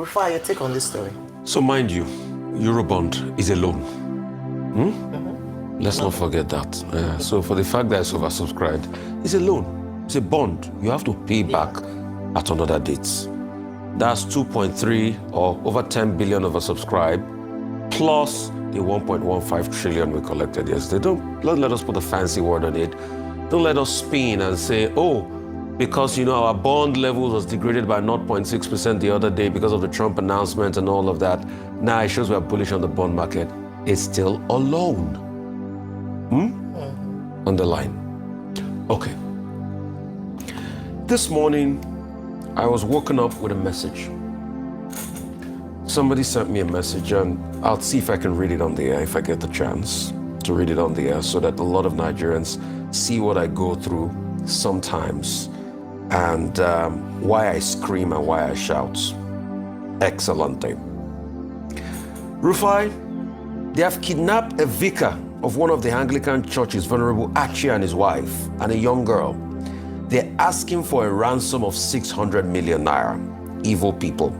Rufai, your take on this story? So mind you, Eurobond is a loan. Let's not forget that. So for the fact that it's oversubscribed, it's a loan. It's a bond. You have to pay back at another date. That's 2.3 or over 10 billion oversubscribed, plus the 1.15 trillion we collected yesterday. Don't let us put a fancy word on it. Don't let us spin and say, oh, because our bond level was degraded by 0.6% the other day because of the Trump announcement and all of that. Now it shows we're bullish on the bond market. It's still a loan. Underline. Okay. This morning, I was woken up with a message. Somebody sent me a message, and I'll see if I can read it on the air, if I get the chance to read it on the air, so that a lot of Nigerians see what I go through sometimes, and why I scream and why I shout. Excellente. Rufai, they have kidnapped a vicar of one of the Anglican churches, Venerable Archie, and his wife, and a young girl. They're asking for a ransom of 600 million naira. Evil people.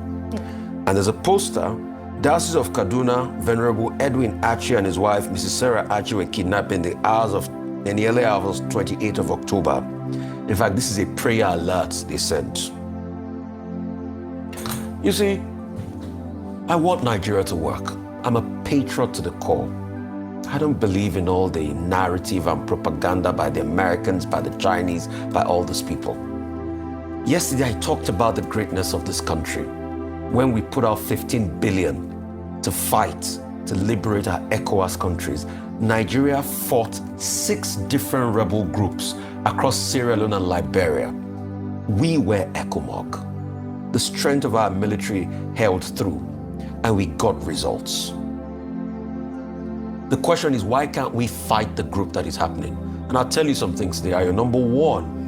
And there's a poster. Diocese of Kaduna, Venerable Edwin Archie and his wife, Mrs. Sarah Archie, were kidnapped in the early hours of 28th of October. In fact, this is a prayer alert they sent. You see, I want Nigeria to work. I'm a patriot to the core. I don't believe in all the narrative and propaganda by the Americans, by the Chinese, by all these people. Yesterday, I talked about the greatness of this country when we put out 15 billion to fight, to liberate our ECOWAS countries. Nigeria fought 6 different rebel groups across Sierra Leone and Liberia. We were ECOMOG. The strength of our military held through, and we got results. The question is, why can't we fight the group that is happening? And I'll tell you some things there. Number one,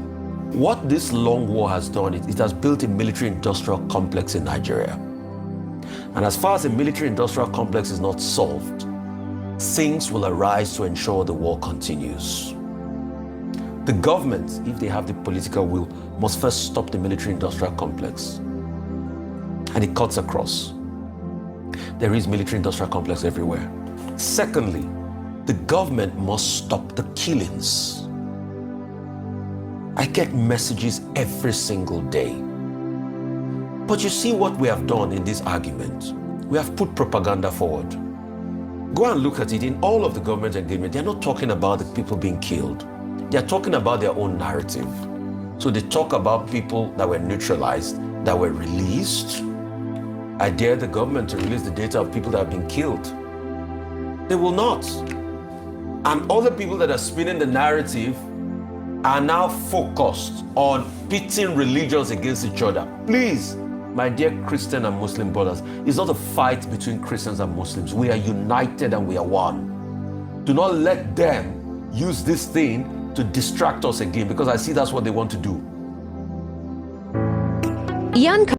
what this long war has done, it has built a military-industrial complex in Nigeria. And as far as the military-industrial complex is not solved, things will arise to ensure the war continues. The government, if they have the political will, must first stop the military-industrial complex. And it cuts across. There is military-industrial complex everywhere. Secondly, the government must stop the killings. I get messages every single day. But you see what we have done in this argument. We have put propaganda forward. Go and look at it. In all of the government engagement, they're not talking about the people being killed. They're talking about their own narrative. So they talk about people that were neutralized, that were released. I dare the government to release the data of people that have been killed. They will not. And other people that are spinning the narrative are now focused on pitting religions against each other. Please, my dear Christian and Muslim brothers, it's not a fight between Christians and Muslims. We are united and we are one. Do not let them use this thing to distract us again, because I see that's what they want to do.